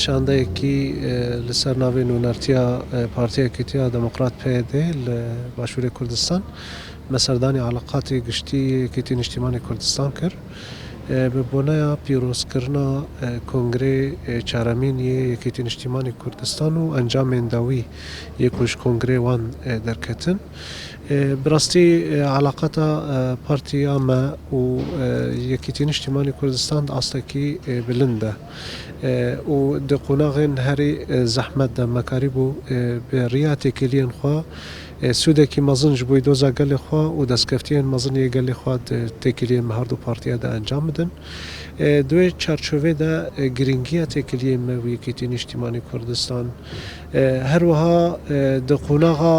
شاندەیەکی لەسەر ناوی نوونەرتیا پارتیەکێتیا دەموقرات پێدێ لە باشووری کوردستان مەسەردانی عەلاقاتی گشتی یەکێتی نیشتیمانی کوردستان کرد بۆنەیە پیرۆزکردنا کۆنگرێ چارەمین یەکێتی نیشتیمانی کوردستان و ئەنجامێن داوی یەکوش کۆنگرێ وان دەرکەتن براستی علاقەتە پارتیا مە و یەکێتی نیشتیمانی کوردستان ئاستەکی بلندە و دقۆناغێن هەری زەحمەت دە مەکاری بوو بێڕیا تێکیلیان خوا سوودێکی مەزن ji بۆی دۆزا gelê xwe û destkeftiyên mezinê gelê xwe têkiliyên me her du partiya de encam bidin. Duê çarçovê de giringiya têkiliyên me wî yekîtî niştîmanî Kurdistan her wiha di qonaxa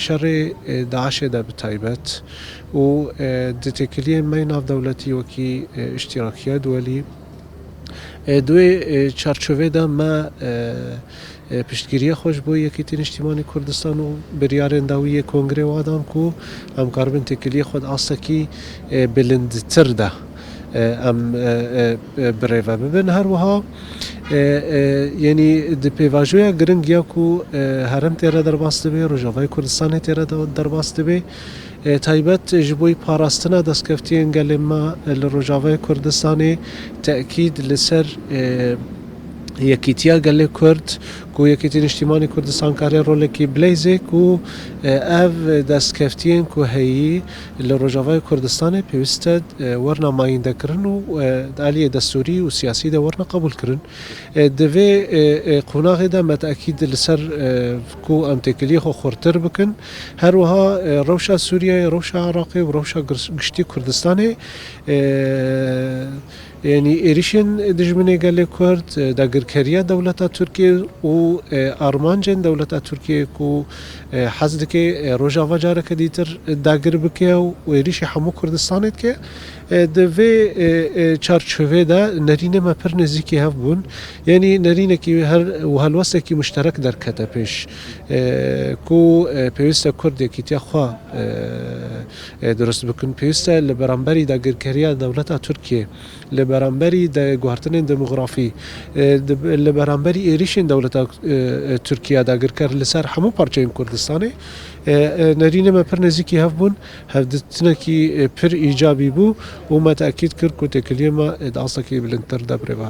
şerê Daişê de bi taybet û di têkiliyên me navdewletî wekî îştîrakiya duelî duê çarçovê de me پشتگیریە خۆش بۆ یەکێتی نیشتیمانی کوردستان و بریارên dawiyê کۆنگرê wadan ku em karibin têkiliyê xwe astekî bilindtir de em birêve bibin her wiha yenî di pêvajoya giring ya ku herem têre derbas dibe Rojavayê Kurdistanê têre derbas dibe taybet ji bo parastina destkeftiyên gelê me li Rojavayê Kurdistanê te'kîd li ser یەکیتیا gelê Kurd ku yekîtî niştîmanî Kurdistan kariye rolekî bilêzê ku ev destkeftiyên ku heyî li Rojavayê Kurdistanê pêwîst e werna mayîndekirin û aliyê destûrî û siyasî de werna qebûlkirin di vê qonaxê de me te'kîd li ser ku em têkiliyê xwe xurtir bikin her wiha rewşa Sûriyeyê rewşa Iraqê û rewşa giştî Kurdistanê yani êrişên dijminê gelê Kurd dagirkeriya dewleta Tirkiye û armancên dewleta Tirkiye ku hez dike Rojava careke dîtir dagir bike û êrişî hemû Kurdistanê dike di vê çarçovê de nerînê me pir nêzîkî hev bûn yanî nerînekî û helwestekî muşterek derkete pêş ku pêwîst e Kurd yekîtiya xwe durust bikin pêwîst e li beramberî dagirkeriya dewleta Tirkiye li beramberî guhartinên demografî li beramberî êrişên dewleta Tirkiye dagirker li ser hemû parçeyên Kurdistanê nerînê me pir nêzîkî hev bûn hevdîtinekî pir îcabî bû û me te'kîd kir ku têkiliyê me astekî bilindtir de birêve